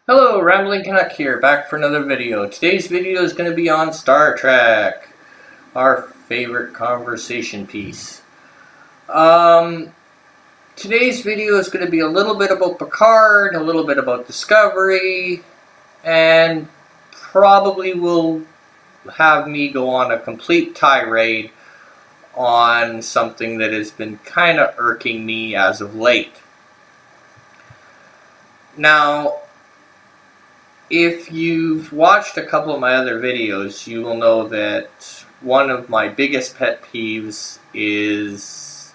Hello, Rambling Canuck here, back for another video. Today's video is going to be on Star Trek, our favorite conversation piece. Today's video is going to be a little bit about Picard, a little bit about Discovery, and probably will have me go on a complete tirade on something that has been kind of irking me as of late. Now, if you've watched a couple of my other videos, you will know that one of my biggest pet peeves is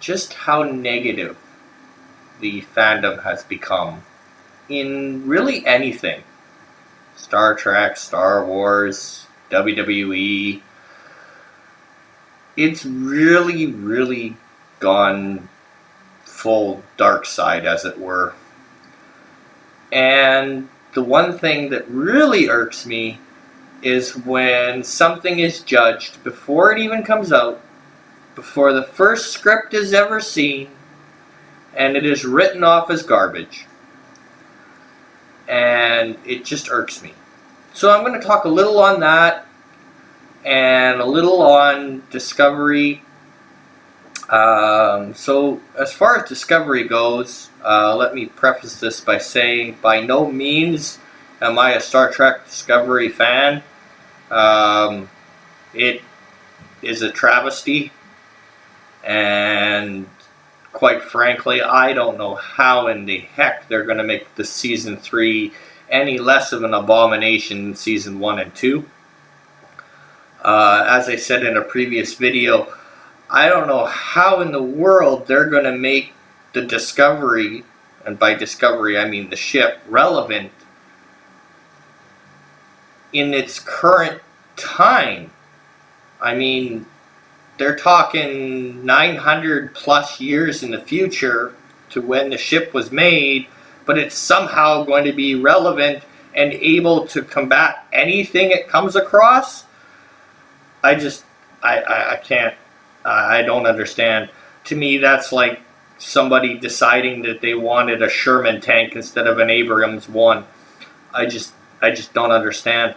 just how negative the fandom has become in really anything. Star Trek, Star Wars, WWE. It's really gone full dark side, as it were. And the one thing that really irks me is when something is judged before it even comes out, before the first script is ever seen, and it is written off as garbage. And it just irks me. So I'm going to talk a little on that, and a little on Discovery. So as far as Discovery goes, let me preface this by saying by no means am I a Star Trek Discovery fan. It is a travesty, and quite frankly, I don't know how in the heck they're going to make the Season 3 any less of an abomination than Season 1 and 2. As I said in a previous video, I don't know how in the world they're going to make the Discovery, and by Discovery I mean the ship, relevant in its current time. I mean, they're talking 900 plus years in the future to when the ship was made, but it's somehow going to be relevant and able to combat anything it comes across. I can't. I don't understand. To me, that's like somebody deciding that they wanted a Sherman tank instead of an Abrams one. I just don't understand.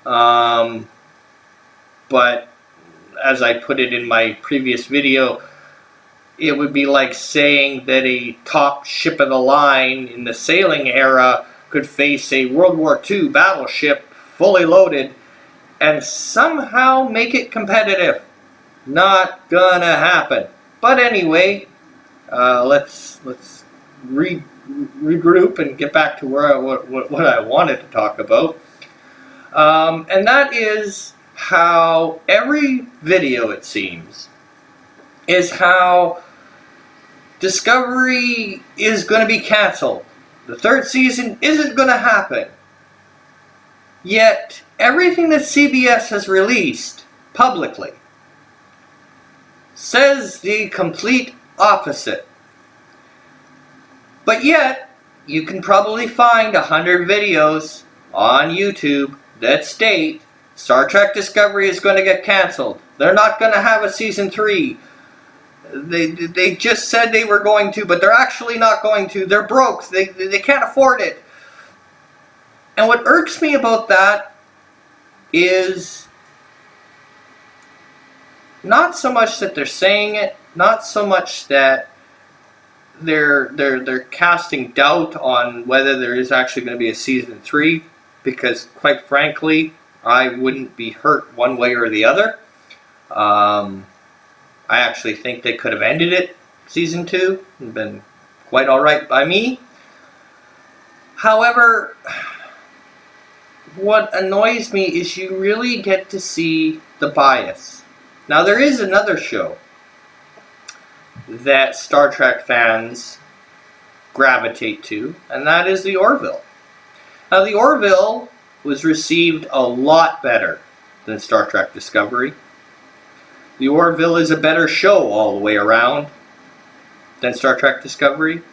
But as I put it in my previous video, it would be like saying that a top ship of the line in the sailing era could face a World War II battleship fully loaded and somehow make it competitive. Not gonna happen. But anyway, let's regroup and get back to what I wanted to talk about. And that is how every video, it seems, is how Discovery is going to be canceled. The third season isn't going to happen. Yet, everything that CBS has released publicly says the complete opposite. But yet, you can probably find 100 videos on YouTube that state Star Trek Discovery is going to get canceled. They're not going to have a Season 3. They just said they were going to, but they're actually not going to. They're broke. They can't afford it. And what irks me about that is not so much that they're saying it, not so much that they're casting doubt on whether there is actually going to be a Season 3, because quite frankly, I wouldn't be hurt one way or the other. I actually think they could have ended it Season 2 and been quite alright by me. However, what annoys me is you really get to see the bias. Now, there is another show that Star Trek fans gravitate to, and that is the Orville. Now, the Orville was received a lot better than Star Trek Discovery. The Orville is a better show all the way around than Star Trek Discovery.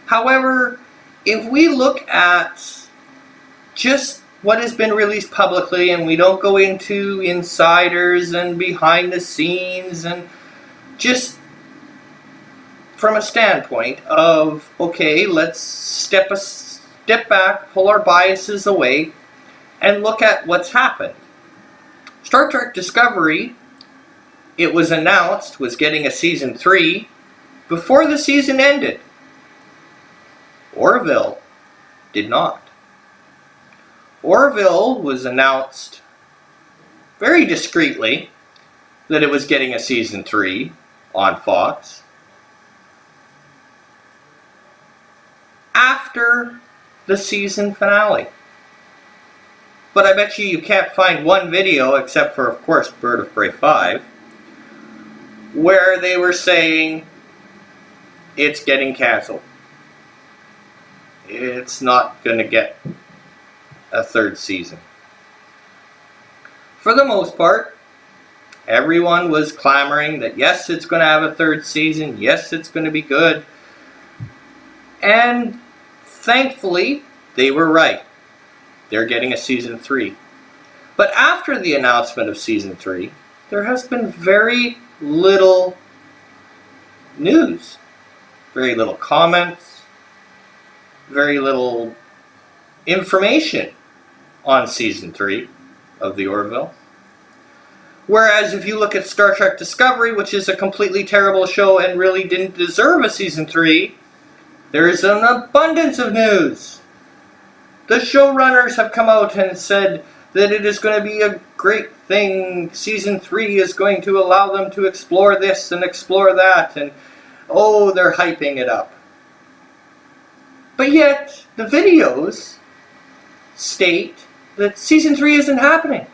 However, if we look at just what has been released publicly, and we don't go into insiders and behind the scenes, and just from a standpoint of, okay, let's step step back, pull our biases away, and look at what's happened. Star Trek Discovery, it was announced, was getting a season 3 before the season ended. Orville did not. Orville was announced very discreetly that it was getting a season 3 on Fox after the season finale. But I bet you can't find one video, except for, of course, Bird of Prey 5, where they were saying it's getting cancelled. It's not going to get a third season. For the most part, everyone was clamoring that yes, it's going to have a third season, yes, it's going to be good. And thankfully, they were right. They're getting a season 3. But after the announcement of season 3, there has been very little news, very little comments, very little information on season 3 of the Orville. Whereas if you look at Star Trek Discovery, which is a completely terrible show and really didn't deserve a season 3, there is an abundance of news. The showrunners have come out and said that it is going to be a great thing. Season 3 is going to allow them to explore this and explore that. And, oh, they're hyping it up. But yet, the videos state that Season 3 isn't happening.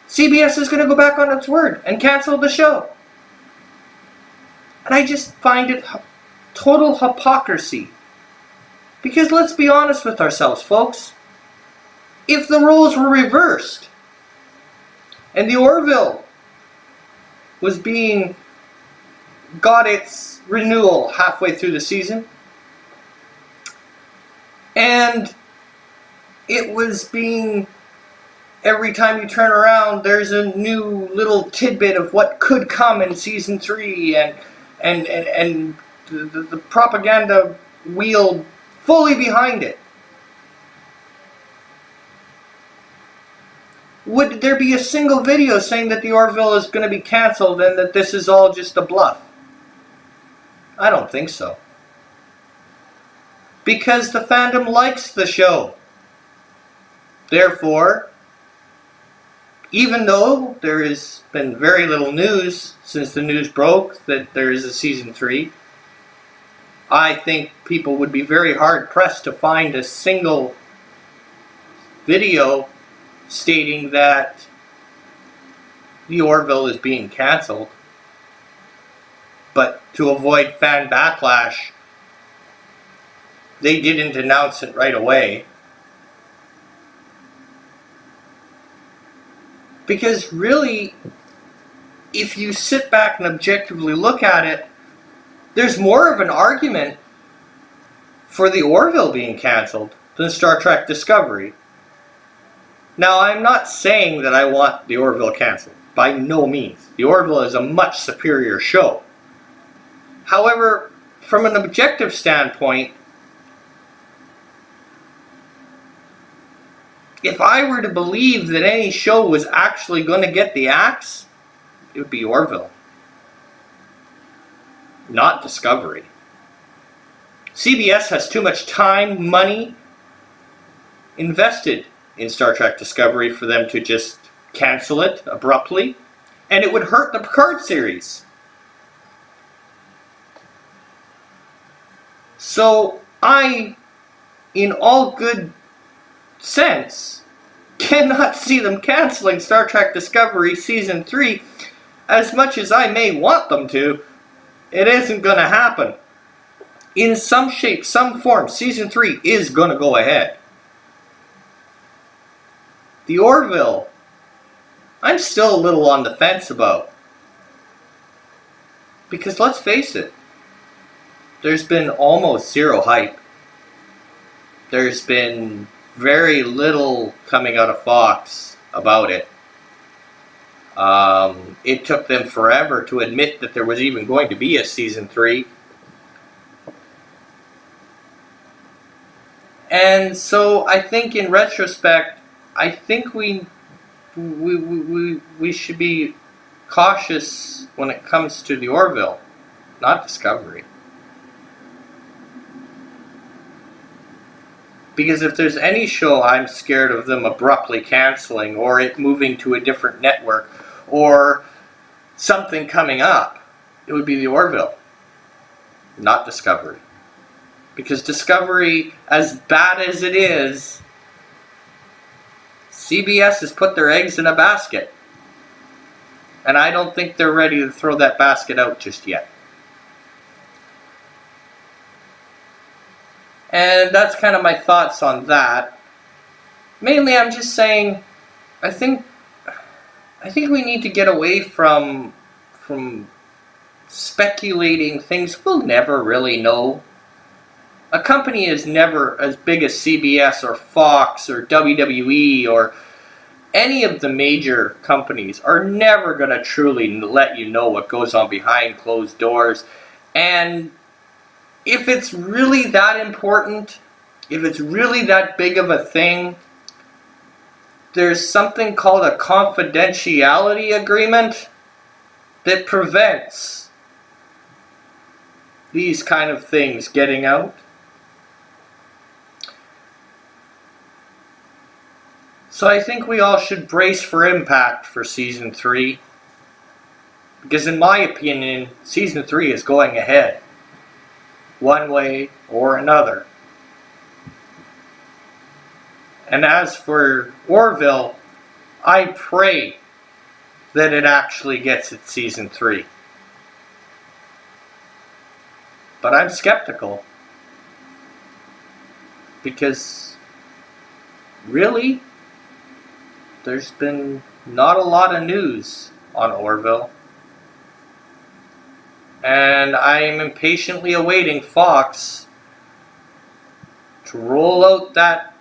CBS is going to go back on its word and cancel the show. And I just find it total hypocrisy. Because let's be honest with ourselves, folks. If the roles were reversed and the Orville got its renewal halfway through the season, and it was being, every time you turn around, there's a new little tidbit of what could come in season 3, and the propaganda wheel fully behind it. Would there be a single video saying that the Orville is going to be cancelled and that this is all just a bluff? I don't think so. Because the fandom likes the show. Therefore, even though there has been very little news since the news broke that there is a season 3, I think people would be very hard-pressed to find a single video stating that the Orville is being cancelled. But to avoid fan backlash, they didn't announce it right away. Because really, if you sit back and objectively look at it, there's more of an argument for the Orville being cancelled than Star Trek Discovery. Now, I'm not saying that I want the Orville cancelled. By no means. The Orville is a much superior show. However, from an objective standpoint, if I were to believe that any show was actually going to get the axe, it would be Orville. Not Discovery. CBS has too much time, money invested in Star Trek Discovery for them to just cancel it abruptly, and it would hurt the Picard series. So I, in all good sense, cannot see them canceling Star Trek Discovery Season 3 as much as I may want them to. It isn't going to happen. In some shape, some form, Season 3 is going to go ahead. The Orville, I'm still a little on the fence about. Because let's face it, there's been almost zero hype. There's been very little coming out of Fox about it. It took them forever to admit that there was even going to be a Season 3. And so I think in retrospect, I think we should be cautious when it comes to the Orville, not Discovery. Because if there's any show I'm scared of them abruptly canceling, or it moving to a different network, or something coming up, it would be the Orville, not Discovery. Because Discovery, as bad as it is, CBS has put their eggs in a basket. And I don't think they're ready to throw that basket out just yet. And that's kind of my thoughts on that. Mainly, I'm just saying, I think we need to get away from speculating things we'll never really know. A company is never as big as CBS or Fox or WWE or any of the major companies are never going to truly let you know what goes on behind closed doors. And if it's really that important, if it's really that big of a thing, there's something called a confidentiality agreement that prevents these kind of things getting out. So I think we all should brace for impact for Season 3. Because in my opinion, Season 3 is going ahead. One way or another. And as for Orville, I pray that it actually gets its Season 3. But I'm skeptical. Because, really, there's been not a lot of news on Orville. And I am impatiently awaiting Fox to roll out that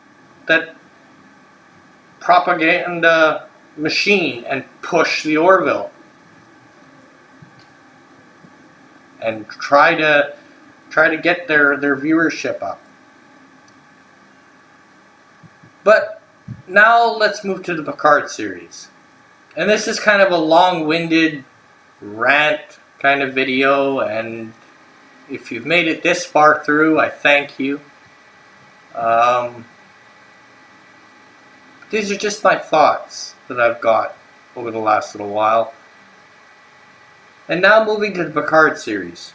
propaganda machine and push the Orville. And try to get their viewership up. But now let's move to the Picard series. And this is kind of a long-winded rant kind of video, and if you've made it this far through, I thank you. These are just my thoughts that I've got over the last little while. And now moving to the Picard series.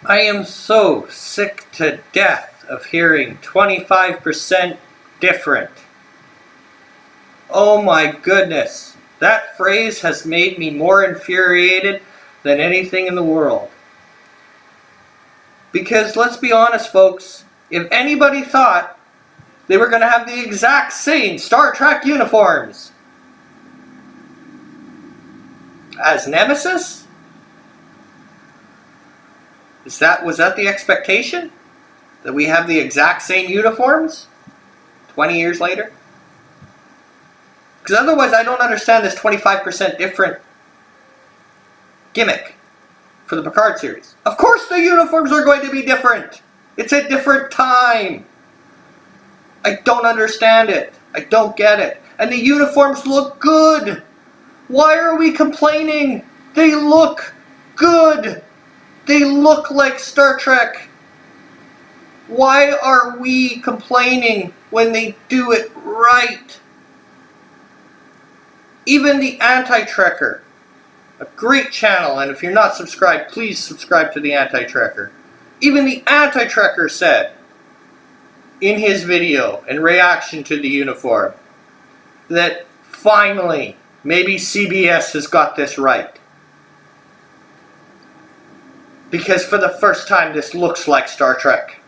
I am so sick to death of hearing 25% different. Oh my goodness. That phrase has made me more infuriated than anything in the world. Because let's be honest, folks, if anybody thought they were going to have the exact same Star Trek uniforms as Nemesis, was that the expectation? That we have the exact same uniforms 20 years later? Because otherwise I don't understand this 25% different gimmick for the Picard series. Of course the uniforms are going to be different. It's a different time. I don't understand it. I don't get it. And the uniforms look good. Why are we complaining? They look good. They look like Star Trek. Why are we complaining when they do it right? Even the Anti-Trekker, a great channel, and if you're not subscribed, please subscribe to the Anti-Trekker. Even the Anti-Trekker said in his video in reaction to the uniform that finally, maybe CBS has got this right. Because for the first time, this looks like Star Trek.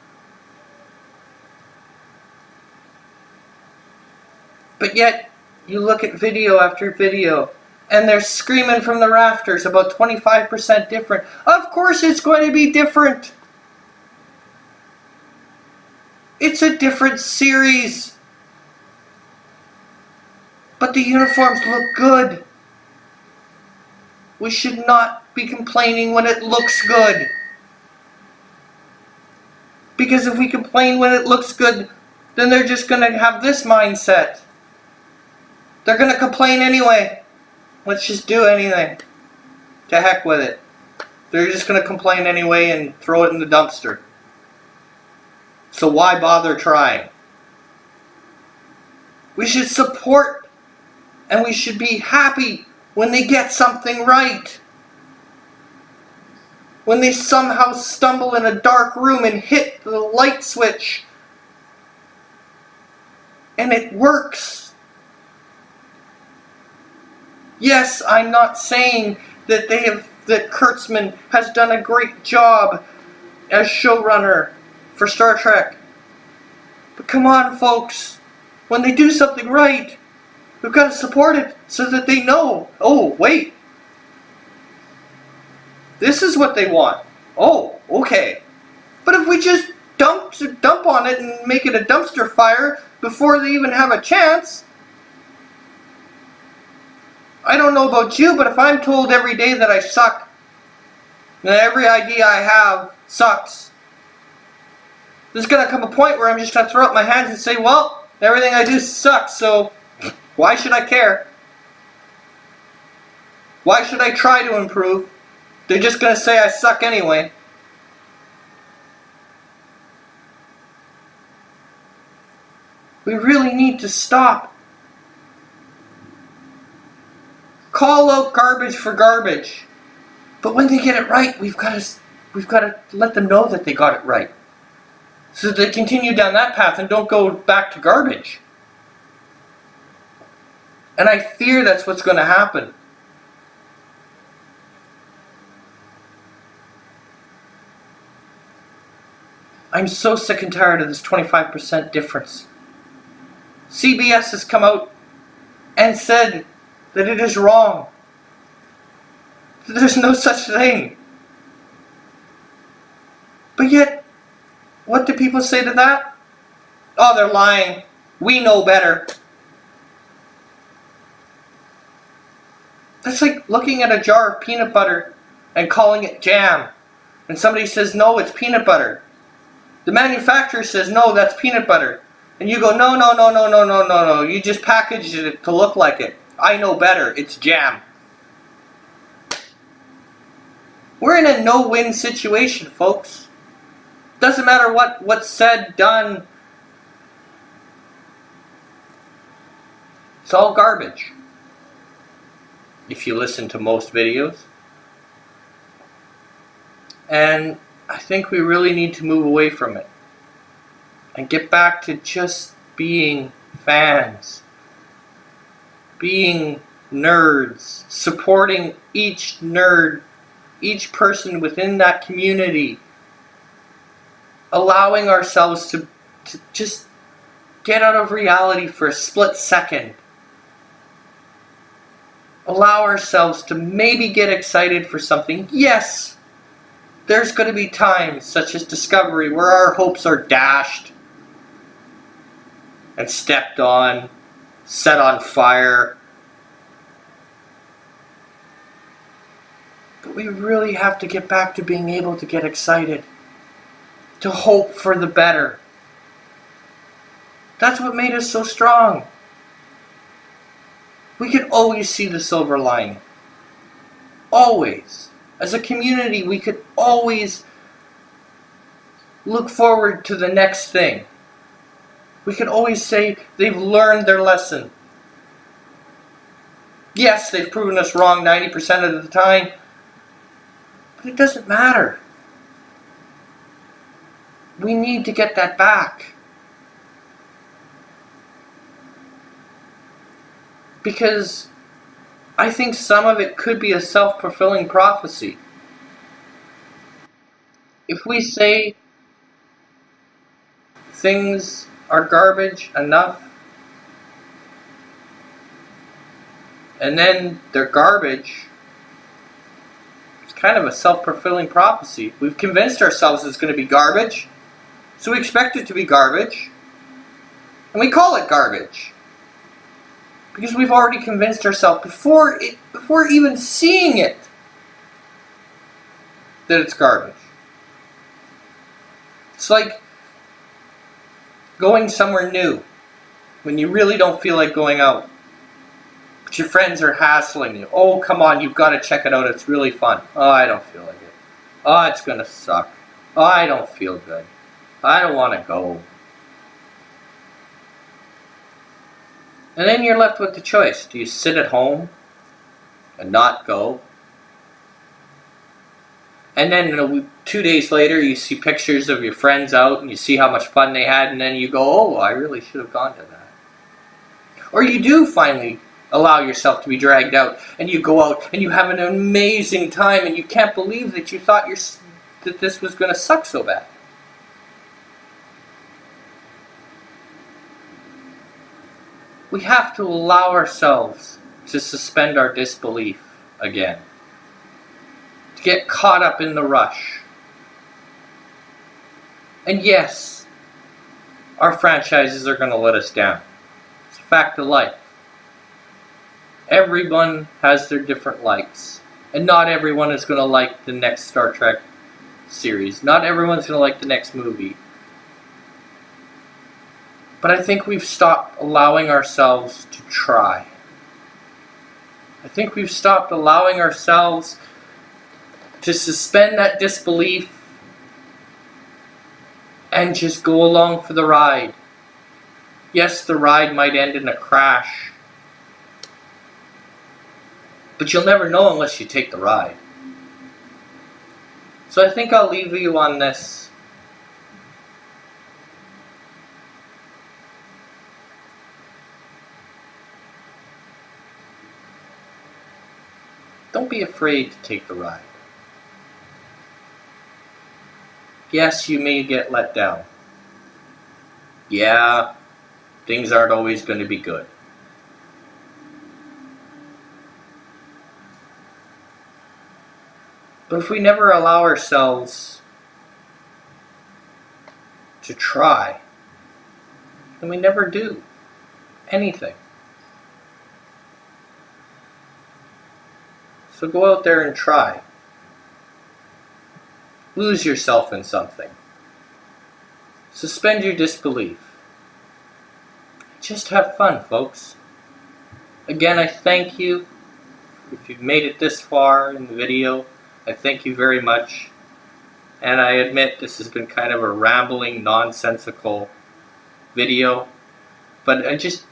But yet, you look at video after video, and they're screaming from the rafters about 25% different. Of course it's going to be different. It's a different series. But the uniforms look good. We should not be complaining when it looks good. Because if we complain when it looks good, then they're just going to have this mindset. They're going to complain anyway. Let's just do anything. To heck with it. They're just going to complain anyway and throw it in the dumpster. So why bother trying? We should support and we should be happy when they get something right. When they somehow stumble in a dark room and hit the light switch and it works. Yes, I'm not saying that that Kurtzman has done a great job as showrunner for Star Trek. But come on, folks. When they do something right, we've got to support it so that they know, oh, wait. This is what they want. Oh, okay. But if we just dump on it and make it a dumpster fire before they even have a chance, I don't know about you, but if I'm told every day that I suck, that every idea I have sucks, there's going to come a point where I'm just going to throw up my hands and say, well, everything I do sucks, so why should I care? Why should I try to improve? They're just going to say I suck anyway. We really need to stop. Call out garbage for garbage. But when they get it right, we've got to let them know that they got it right. So that they continue down that path and don't go back to garbage. And I fear that's what's going to happen. I'm so sick and tired of this 25% difference. CBS has come out and said that it is wrong. There's no such thing. But yet, what do people say to that? Oh, they're lying. We know better. That's like looking at a jar of peanut butter and calling it jam. And somebody says, no, it's peanut butter. The manufacturer says, no, that's peanut butter. And you go, no. You just packaged it to look like it. I know better. It's jam. We're in a no-win situation, folks. Doesn't matter what's said, done. It's all garbage. If you listen to most videos. And I think we really need to move away from it. And get back to just being fans. Being nerds. Supporting each nerd. Each person within that community. Allowing ourselves to just get out of reality for a split second. Allow ourselves to maybe get excited for something. Yes, there's going to be times, such as Discovery, where our hopes are dashed and stepped on, set on fire. But we really have to get back to being able to get excited, to hope for the better. That's what made us so strong. We could always see the silver lining. Always. As a community, we could always look forward to the next thing. We could always say they've learned their lesson. Yes, they've proven us wrong 90% of the time, but it doesn't matter. We need to get that back. Because I think some of it could be a self-fulfilling prophecy. If we say things are garbage enough, and then they're garbage, it's kind of a self-fulfilling prophecy. We've convinced ourselves it's going to be garbage, so we expect it to be garbage, and we call it garbage. Because we've already convinced ourselves before even seeing it that it's garbage. It's like Going somewhere new when you really don't feel like going out. But your friends are hassling you. Oh, come on, you've got to check it out. It's really fun. Oh, I don't feel like it. Oh, it's going to suck. Oh, I don't feel good. I don't want to go. And then you're left with the choice. Do you sit at home and not go? And then 2 days later, you see pictures of your friends out and you see how much fun they had, and then you go, oh, I really should have gone to that. Or you do finally allow yourself to be dragged out, and you go out and you have an amazing time, and you can't believe that you thought that this was going to suck so bad. We have to allow ourselves to suspend our disbelief again. To get caught up in the rush. And yes, our franchises are going to let us down. It's a fact of life. Everyone has their different likes. And not everyone is going to like the next Star Trek series. Not everyone's going to like the next movie. But I think we've stopped allowing ourselves to try. I think we've stopped allowing ourselves to suspend that disbelief and just go along for the ride. Yes, the ride might end in a crash, but you'll never know unless you take the ride. So I think I'll leave you on this. Don't be afraid to take the ride. Yes, you may get let down. Yeah, things aren't always going to be good. But if we never allow ourselves to try, then we never do anything. So go out there and try. Lose yourself in something. Suspend your disbelief. Just have fun, folks. Again, I thank you. If you've made it this far in the video, I thank you very much. And I admit this has been kind of a rambling, nonsensical video. But I just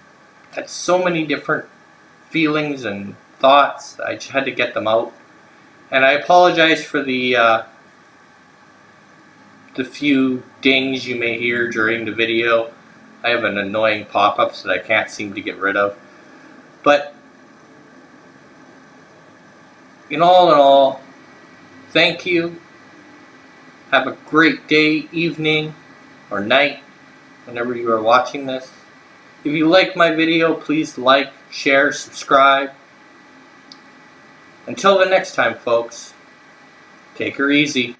had so many different feelings and thoughts. I just had to get them out. And I apologize for the few dings you may hear during the video. I have an annoying pop-ups that I can't seem to get rid of. But in all, thank you. Have a great day, evening, or night, whenever you are watching this. If you like my video, please like, share, subscribe. Until the next time, folks, take her easy.